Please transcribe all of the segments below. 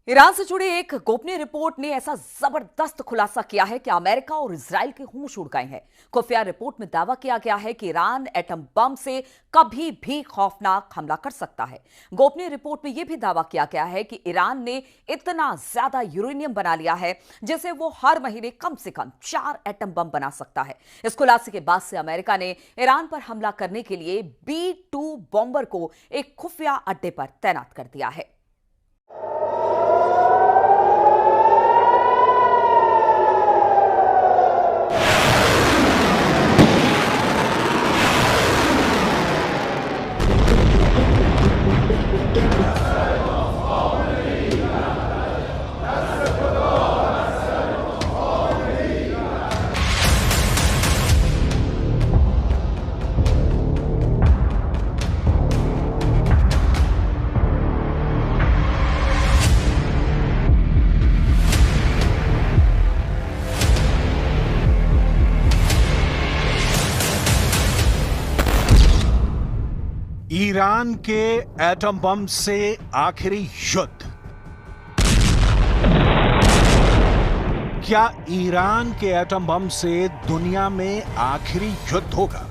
Iran से जुड़ी एक गोपनीय रिपोर्ट ने ऐसा जबरदस्त खुलासा किया है कि अमेरिका और इजराइल के होश उड़ गए हैं। खुफिया रिपोर्ट में दावा किया गया है कि ईरान एटम बम से कभी भी खौफनाक हमला कर सकता है। गोपनीय रिपोर्ट में यह भी दावा किया गया है कि ईरान ने इतना ज्यादा यूरेनियम बना लिया है जिसे वो हर महीने कम से कम 4 एटम बम बना सकता है। इस खुलासे के बाद से अमेरिका ने ईरान पर हमला करने के लिए B-2 बॉम्बर को एक खुफिया अड्डे पर तैनात कर दिया है। ईरान के एटम बम से आखिरी युद्ध। क्या ईरान के एटम बम से दुनिया में आखिरी युद्ध होगा?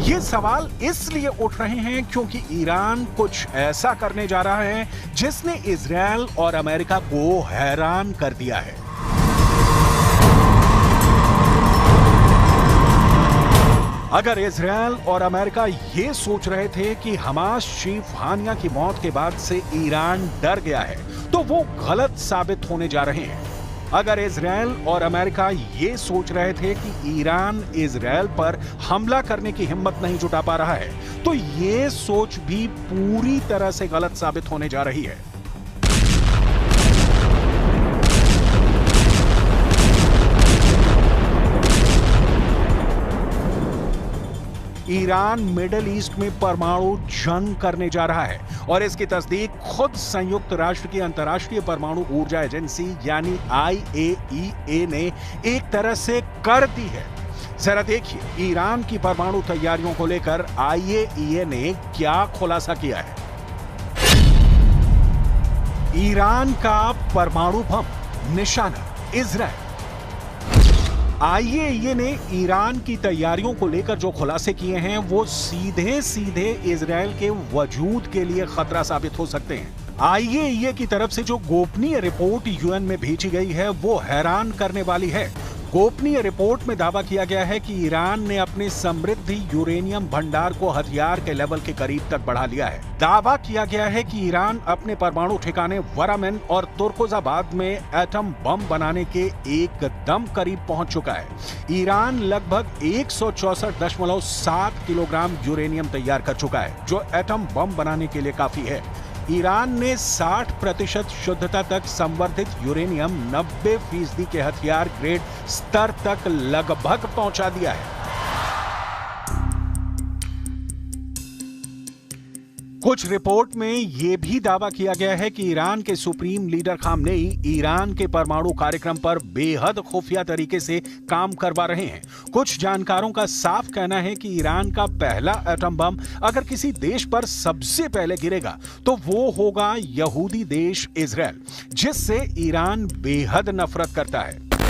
ये सवाल इसलिए उठ रहे हैं क्योंकि ईरान कुछ ऐसा करने जा रहा है जिसने इजरायल और अमेरिका को हैरान कर दिया है। अगर इजरायल और अमेरिका ये सोच रहे थे कि हमास चीफ हानिया की मौत के बाद से ईरान डर गया है, तो वो गलत साबित होने जा रहे हैं। अगर इजरायल और अमेरिका ये सोच रहे थे कि ईरान इजरायल पर हमला करने की हिम्मत नहीं जुटा पा रहा है, तो ये सोच भी पूरी तरह से गलत साबित होने जा रही है। ईरान मिडिल ईस्ट में परमाणु जंग करने जा रहा है और इसकी तस्दीक खुद संयुक्त राष्ट्र की अंतर्राष्ट्रीय परमाणु ऊर्जा एजेंसी यानी IAEA ने एक तरह से कर दी है। जरा देखिए ईरान की परमाणु तैयारियों को लेकर IAEA ने क्या खुलासा किया है। ईरान का परमाणु बम निशाना इजरायल। IAEA ने ईरान की तैयारियों को लेकर जो खुलासे किए हैं वो सीधे सीधे इजरायल के वजूद के लिए खतरा साबित हो सकते हैं। IAEA की तरफ से जो गोपनीय रिपोर्ट UN में भेजी गई है वो हैरान करने वाली है। गोपनीय रिपोर्ट में दावा किया गया है कि ईरान ने अपने समृद्ध यूरेनियम भंडार को हथियार के लेवल के करीब तक बढ़ा लिया है। दावा किया गया है कि ईरान अपने परमाणु ठिकाने वरामेन और तुर्कोजाबाद में एटम बम बनाने के एकदम करीब पहुंच चुका है। ईरान लगभग 164.7 किलोग्राम यूरेनियम तैयार कर चुका है, जो एटम बम बनाने के लिए काफी है। ईरान ने 60% शुद्धता तक संवर्धित यूरेनियम 90% के हथियार ग्रेड स्तर तक लगभग पहुंचा दिया है। कुछ रिपोर्ट में यह भी दावा किया गया है कि ईरान के सुप्रीम लीडर खामनेई ईरान के परमाणु कार्यक्रम पर बेहद खुफिया तरीके से काम करवा रहे हैं। कुछ जानकारों का साफ कहना है कि ईरान का पहला एटम बम अगर किसी देश पर सबसे पहले गिरेगा तो वो होगा यहूदी देश इजरायल, जिससे ईरान बेहद नफरत करता है।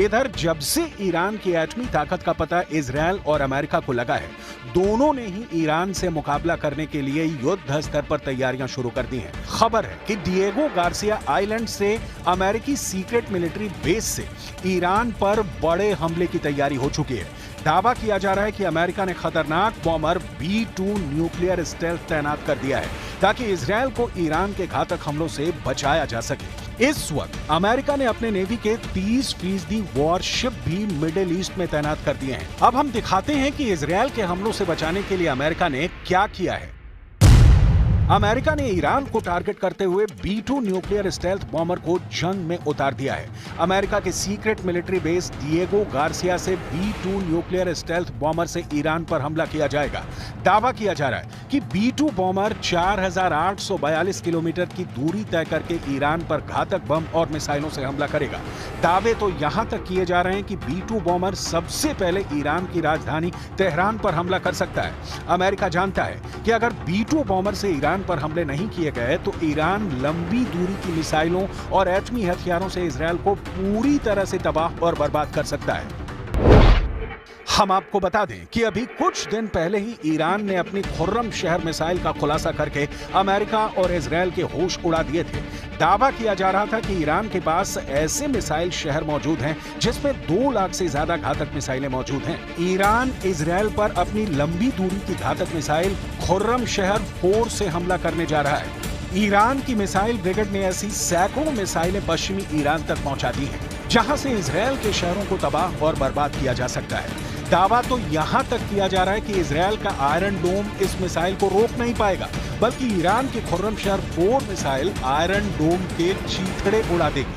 इधर जब से ईरान की एटमी ताकत का पता इजरायल और अमेरिका को लगा है, दोनों ने ही ईरान से मुकाबला करने के लिए युद्ध स्तर पर तैयारियां शुरू कर दी हैं। खबर है कि डिएगो गार्सिया आइलैंड से अमेरिकी सीक्रेट मिलिट्री बेस से ईरान पर बड़े हमले की तैयारी हो चुकी है। दावा किया जा रहा है कि अमेरिका ने खतरनाक बॉम्बर B-2 न्यूक्लियर स्टेल्थ तैनात कर दिया है ताकि इजरायल को ईरान के घातक हमलों से बचाया जा सके। इस वक्त अमेरिका ने अपने नेवी के 30% वॉरशिप भी मिडिल ईस्ट में तैनात कर दिए हैं। अब हम दिखाते हैं कि इजरायल के हमलों से बचाने के लिए अमेरिका ने क्या किया है। अमेरिका ने ईरान को टारगेट करते हुए B-2 न्यूक्लियर स्टेल्थ बॉम्बर को जंग में उतार दिया है। अमेरिका के secret military base Diego Garcia से B-2 न्यूक्लियर स्टेल्थ बॉम्बर से ईरान पर हमला किया जाएगा। दावा किया जा रहा है कि B-2 बॉम्बर 4,842 किलोमीटर की दूरी तय करके ईरान पर घातक बम और मिसाइलों से हमला करेगा। दावे तो यहां तक किए जा रहे हैं कि B-2 बॉम्बर सबसे पहले ईरान की राजधानी तेहरान पर हमला कर सकता है। अमेरिका जानता है कि अगर B-2 बॉम्बर से ईरान पर हमले नहीं किए गए तो ईरान लंबी दूरी की मिसाइलों और एटमी हथियारों से इजरायल को पूरी तरह से तबाह और बर्बाद कर सकता है। हम आपको बता दें कि अभी कुछ दिन पहले ही ईरान ने अपनी खुर्रम शहर मिसाइल का खुलासा करके अमेरिका और इजरायल के होश उड़ा दिए थे। दावा किया जा रहा था कि ईरान के पास ऐसे मिसाइल शहर मौजूद हैं जिसमें 2 लाख से ज्यादा घातक मिसाइलें मौजूद हैं। ईरान इजरायल पर अपनी लंबी दूरी की घातक मिसाइल खुर्रम शहर 4 से हमला करने जा रहा है। ईरान की मिसाइल ब्रिगेड ने ऐसी सैकड़ों मिसाइलें पश्चिमी ईरान तक पहुंचा दी हैं, जहां से इजरायल के शहरों को तबाह और बर्बाद किया जा सकता है। दावा तो यहां तक किया जा रहा है कि इजरायल का आयरन डोम इस मिसाइल को रोक नहीं पाएगा, बल्कि ईरान की खुर्रम शहर 4 मिसाइल आयरन डोम के चीथड़े उड़ा देगी।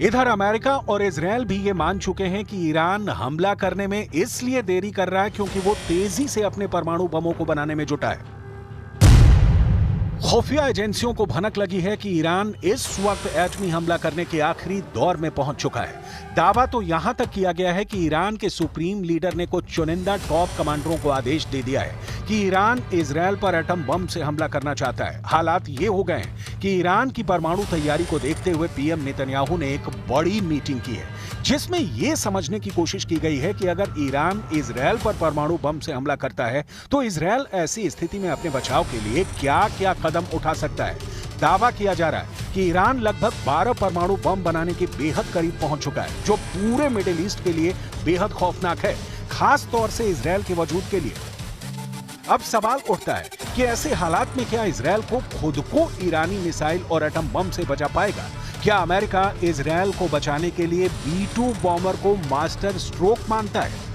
इधर अमेरिका और इजरायल भी ये मान चुके हैं कि ईरान हमला करने में इसलिए देरी कर रहा है क्योंकि वो तेजी से अपने परमाणु बमों को बनाने में जुटा है। खुफिया एजेंसियों को भनक लगी है कि ईरान इस वक्त एटमी हमला करने के आखिरी दौर में पहुंच चुका है। दावा तो यहां तक किया गया है कि ईरान के सुप्रीम लीडर ने कुछ चुनिंदा टॉप कमांडरों को आदेश दे दिया है कि ईरान इजरायल पर एटम बम से हमला करना चाहता है। हालात ये हो गए हैं कि ईरान की परमाणु तैयारी को देखते हुए पीएम नेतन्याहू ने एक बड़ी मीटिंग की है, जिसमें यह समझने की कोशिश की गई है कि अगर ईरान इजरायल पर परमाणु बम से हमला करता है तो इजरायल ऐसी स्थिति में अपने बचाव के लिए क्या क्या कदम उठा सकता है। दावा किया जा रहा है कि ईरान लगभग 12 परमाणु बम बनाने के बेहद करीब पहुंच चुका है, जो पूरे मिडिल ईस्ट के लिए बेहद खौफनाक है, खास तौर से इजरायल के वजूद के लिए। अब सवाल उठता है कि ऐसे हालात में क्या इजरायल को खुद को ईरानी मिसाइल और एटम बम से बचा पाएगा? क्या अमेरिका इजरायल को बचाने के लिए B-2 बॉम्बर को मास्टर स्ट्रोक मानता है?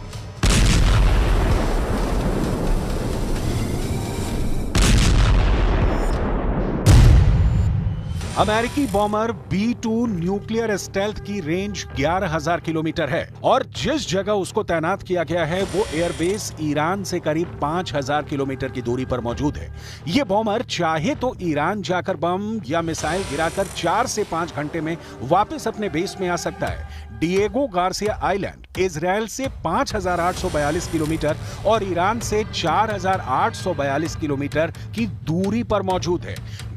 अमेरिकी बॉम्बर B-2 न्यूक्लियर स्टेल्थ की रेंज 11,000 किलोमीटर है और जिस जगह उसको तैनात किया गया है वो एयरबेस ईरान से करीब 5,000 किलोमीटर की दूरी पर मौजूद है। ये बॉम्बर चाहे तो ईरान जाकर बम या मिसाइल गिराकर 4 से 5 घंटे में वापस अपने बेस में आ सकता है। डिएगो गार्सिया आइलैंड इजरायल से 5,842 किलोमीटर और ईरान से 4,842 किलोमीटर की दूरी पर मौजूद है।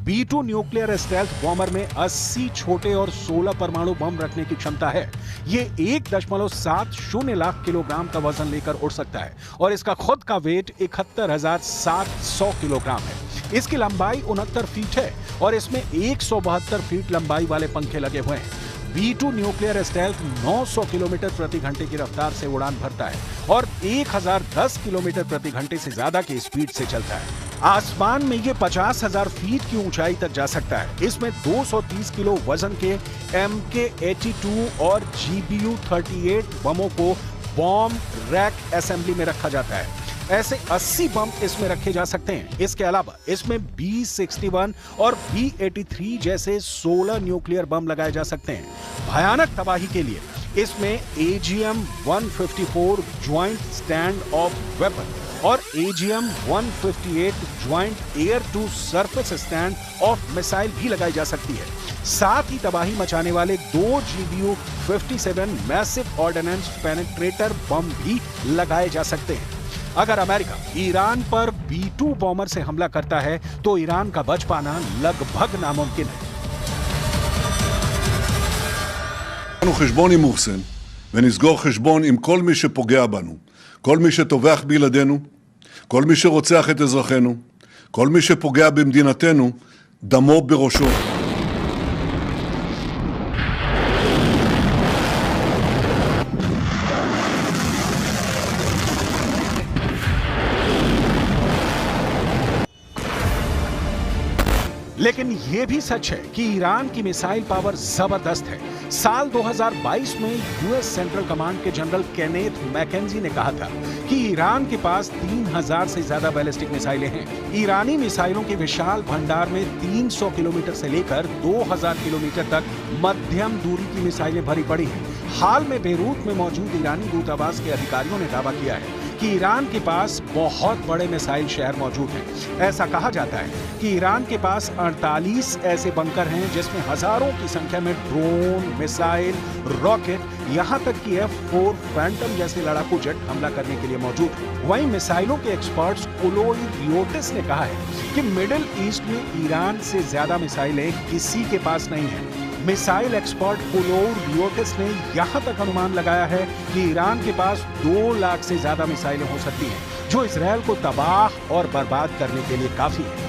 B-2 न्यूक्लियर स्टेल्थ बॉम्बर में 80 छोटे और 16 परमाणु बम रखने की क्षमता है। ये 1.70 लाख किलोग्राम का वजन लेकर उड़ सकता है और इसका खुद का वेट 71,700 किलोग्राम है। इसकी लंबाई 69 फीट है और इसमें 172 फीट लंबाई वाले पंखे लगे हुए हैं। B-2 न्यूक्लियर स्टेल्थ 900 किलोमीटर प्रति घंटे की रफ्तार से उड़ान भरता है और 1010 किलोमीटर प्रति घंटे से ज्यादा की स्पीड से चलता है। आसमान में ये 50,000 फीट की ऊंचाई तक जा सकता है। इसमें 230 किलो वजन के MK-82 और GBU-38 बमों को बॉम्ब रैक असेंबली में रखा जाता है। ऐसे 80 बम इसमें रखे जा सकते हैं। इसके अलावा इसमें B-61 और B-83 जैसे 16 न्यूक्लियर बम लगाए जा सकते हैं। भयानक तबाही के लिए इसमें AGM-154 joint stand of weapon और AGM-158 joint air to surface stand off missile भी लगाई जा सकती है। साथ ही तबाही मचाने वाले 2 GBU-57 मैसिव ऑर्डिनेंस पेनिट्रेटर बम भी लगाए जा सकते हैं। अगर अमेरिका ईरान पर B-2 बॉम्बर से हमला करता है तो ईरान का बच पाना लगभग नामुमकिन है। חשבון עם מוחסן ונסגור חשבון עם כל מי שפוגע בנו. כל מי שטובח בילדינו, כל מי שרוצח את אזרחינו, כל מי שפוגע במדינתנו, דמו בראשו. लेकिन यह भी सच है कि ईरान की मिसाइल पावर जबरदस्त है। साल 2022 में यूएस सेंट्रल कमांड के जनरल केनेथ मैकेंजी ने कहा था कि ईरान के पास 3000 से ज्यादा बैलिस्टिक मिसाइलें हैं। ईरानी मिसाइलों के विशाल भंडार में 300 किलोमीटर से लेकर 2000 किलोमीटर तक मध्यम दूरी की मिसाइलें भरी पड़ी हैं। हाल में बेरूत में मौजूद ईरानी दूतावास के अधिकारियों ने दावा किया है कि ईरान के पास बहुत बड़े मिसाइल शहर मौजूद हैं। ऐसा कहा जाता है कि ईरान के पास 48 ऐसे बंकर हैं जिसमें हजारों की संख्या में ड्रोन, मिसाइल, रॉकेट, यहां तक कि F-4 फैंटम जैसे लड़ाकू जेट हमला करने के लिए मौजूद हैं। वहीं मिसाइलों के एक्सपर्ट्स कुलोई रियोटिस ने कहा है कि मिडिल ईस्ट में ईरान से ज्यादा मिसाइलें किसी के पास नहीं है। मिसाइल एक्सपर्ट कुलोई रियोटिस ने यहां तक अनुमान लगाया है कि ईरान के पास 2 लाख से ज्यादा मिसाइलें हो सकती हैं, जो इजरायल को तबाह और बर्बाद करने के लिए काफी है।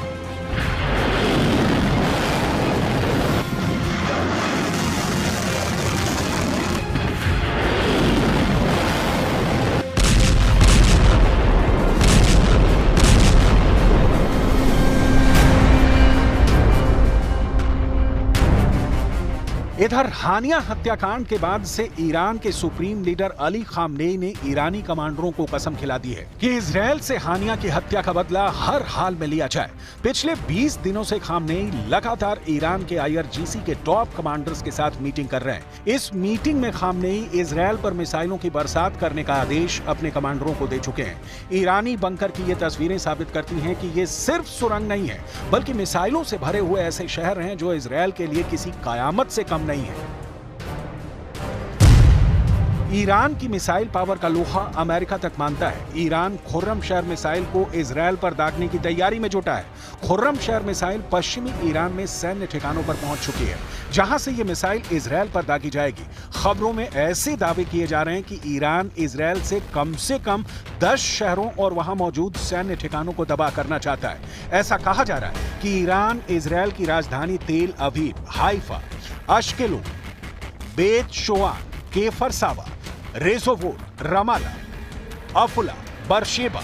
इधर हानिया हत्याकांड के बाद से ईरान के सुप्रीम लीडर अली खामनेई ने ईरानी कमांडरों को कसम खिला दी है कि इजरायल से हानिया की हत्या का बदला हर हाल में लिया जाए। पिछले 20 दिनों से खामनेई लगातार ईरान के IRGC के टॉप कमांडर्स के साथ मीटिंग कर रहे हैं। इस मीटिंग में खामनेई इजरायल पर मिसाइलों की बरसात करने का आदेश अपने कमांडरों को दे चुके हैं। ईरानी बंकर की ये तस्वीरें साबित करती हैं कि ये सिर्फ सुरंग नहीं है, बल्कि मिसाइलों से भरे हुए ऐसे शहर हैं जो इजरायल के लिए किसी कयामत से कम नहीं है। ईरान की मिसाइल पावर का लोहा अमेरिका तक मानता है। ईरान खुर्रम शहर मिसाइल को इजरायल पर दागने की तैयारी में जुटा है। खुर्रम शहर मिसाइल पश्चिमी ईरान में सैन्य ठिकानों पर पहुंच चुकी है, जहां से ये मिसाइल इजरायल पर दागी जाएगी। खबरों में ऐसे दावे किए जा रहे हैं कि ईरान इजरायल से कम 10 शहरों और वहां मौजूद सैन्य ठिकानों को तबाह करना चाहता है। ऐसा कहा जा रहा है कि ईरान इजरायल की राजधानी तेल अवीव, हाइफा, अश्केलोन, बेत शोआन, केफर सावा, रेजोवोर, रमाला, अफुला, बरशेबा,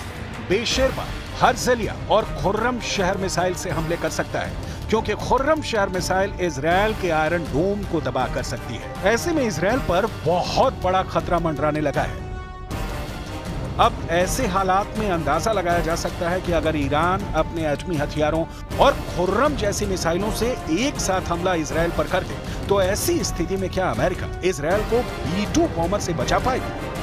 बेशेरबा, हर्जलिया और खुर्रम शहर मिसाइल से हमले कर सकता है, क्योंकि खुर्रम शहर मिसाइल इजरायल के आयरन डोम को तबाह कर सकती है। ऐसे में इजरायल पर बहुत बड़ा खतरा मंडराने लगा है। अब ऐसे हालात में अंदाजा लगाया जा सकता है कि अगर ईरान अपने एटमी हथियारों और खुर्रम जैसी मिसाइलों से एक साथ हमला इजरायल पर कर दे, तो ऐसी स्थिति में क्या अमेरिका इजरायल को B-2 बॉम्बर से बचा पाएगी?